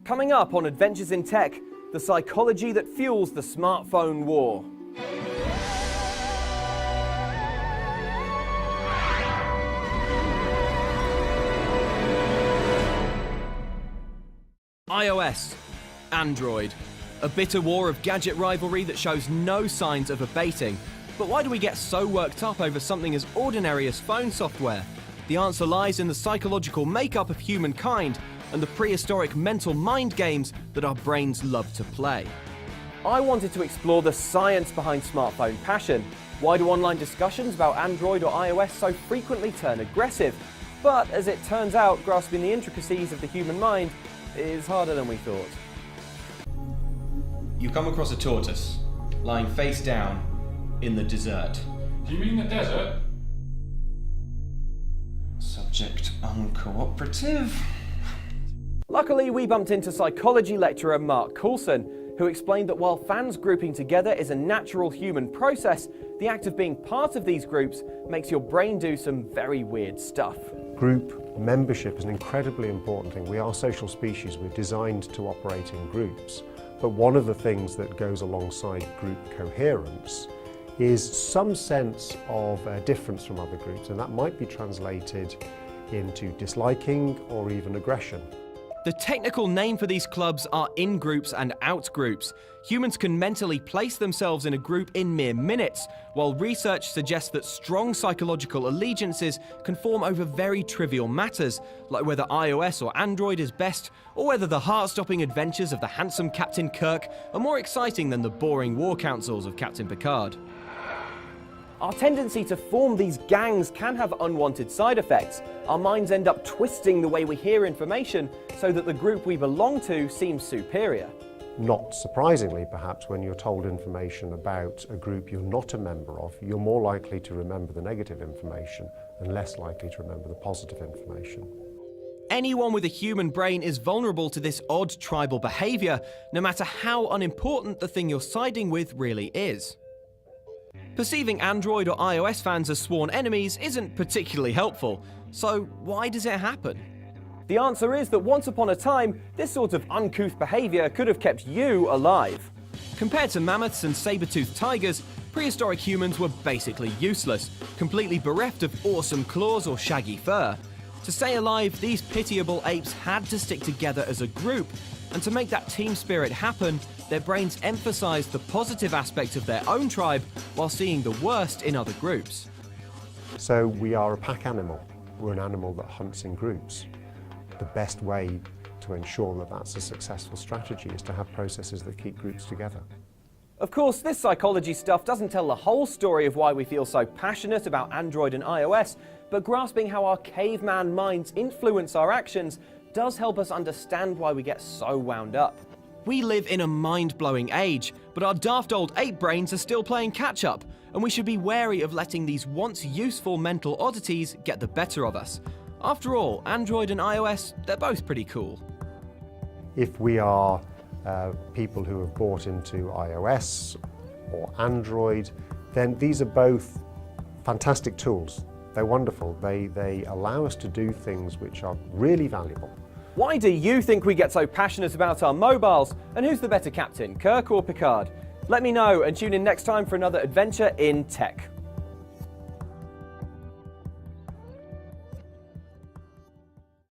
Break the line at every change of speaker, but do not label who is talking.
Coming up on Adventures in Tech, the psychology that fuels the smartphone war. iOS, Android. A bitter war of gadget rivalry that shows no signs of abating. But why do we get so worked up over something as ordinary as phone software? The answer lies in the psychological makeup of humankind and the prehistoric mental mind games that our brains love to play. I wanted to explore the science behind smartphone passion. Why do online discussions about Android or iOS so frequently turn aggressive? But as it turns out, grasping the intricacies of the human mind is harder than we thought.
You come across a tortoise, lying face down in the desert.
Do you mean the desert?
Subject uncooperative.
Luckily, we bumped into psychology lecturer Mark Coulson, who explained that while fans grouping together is a natural human process, the act of being part of these groups makes your brain do some very weird stuff.
Group membership is an incredibly important thing. We are social species. We're designed to operate in groups. But one of the things that goes alongside group coherence is some sense of difference from other groups, and that might be translated into disliking or even aggression.
The technical name for these clubs are in-groups and out-groups. Humans can mentally place themselves in a group in mere minutes, while research suggests that strong psychological allegiances can form over very trivial matters, like whether iOS or Android is best, or whether the heart-stopping adventures of the handsome Captain Kirk are more exciting than the boring war councils of Captain Picard. Our tendency to form these gangs can have unwanted side effects. Our minds end up twisting the way we hear information so that the group we belong to seems superior.
Not surprisingly, perhaps, when you're told information about a group you're not a member of, you're more likely to remember the negative information and less likely to remember the positive information.
Anyone with a human brain is vulnerable to this odd tribal behavior, no matter how unimportant the thing you're siding with really is. Perceiving Android or iOS fans as sworn enemies isn't particularly helpful, so why does it happen? The answer is that once upon a time, this sort of uncouth behavior could have kept you alive. Compared to mammoths and saber-toothed tigers, prehistoric humans were basically useless, completely bereft of awesome claws or shaggy fur. To stay alive, these pitiable apes had to stick together as a group, and to make that team spirit happen, their brains emphasized the positive aspects of their own tribe while seeing the worst in other groups.
So we are a pack animal. We're an animal that hunts in groups. The best way to ensure that that's a successful strategy is to have processes that keep groups together.
Of course, this psychology stuff doesn't tell the whole story of why we feel so passionate about Android and iOS, but grasping how our caveman minds influence our actions does help us understand why we get so wound up. We live in a mind-blowing age, but our daft old ape brains are still playing catch-up, and we should be wary of letting these once useful mental oddities get the better of us. After all, Android and iOS, they're both pretty cool.
If we are people who have bought into iOS or Android, then these are both fantastic tools. They're wonderful. They allow us to do things which are really valuable.
Why do you think we get so passionate about our mobiles? And who's the better captain, Kirk or Picard? Let me know and tune in next time for another adventure in tech.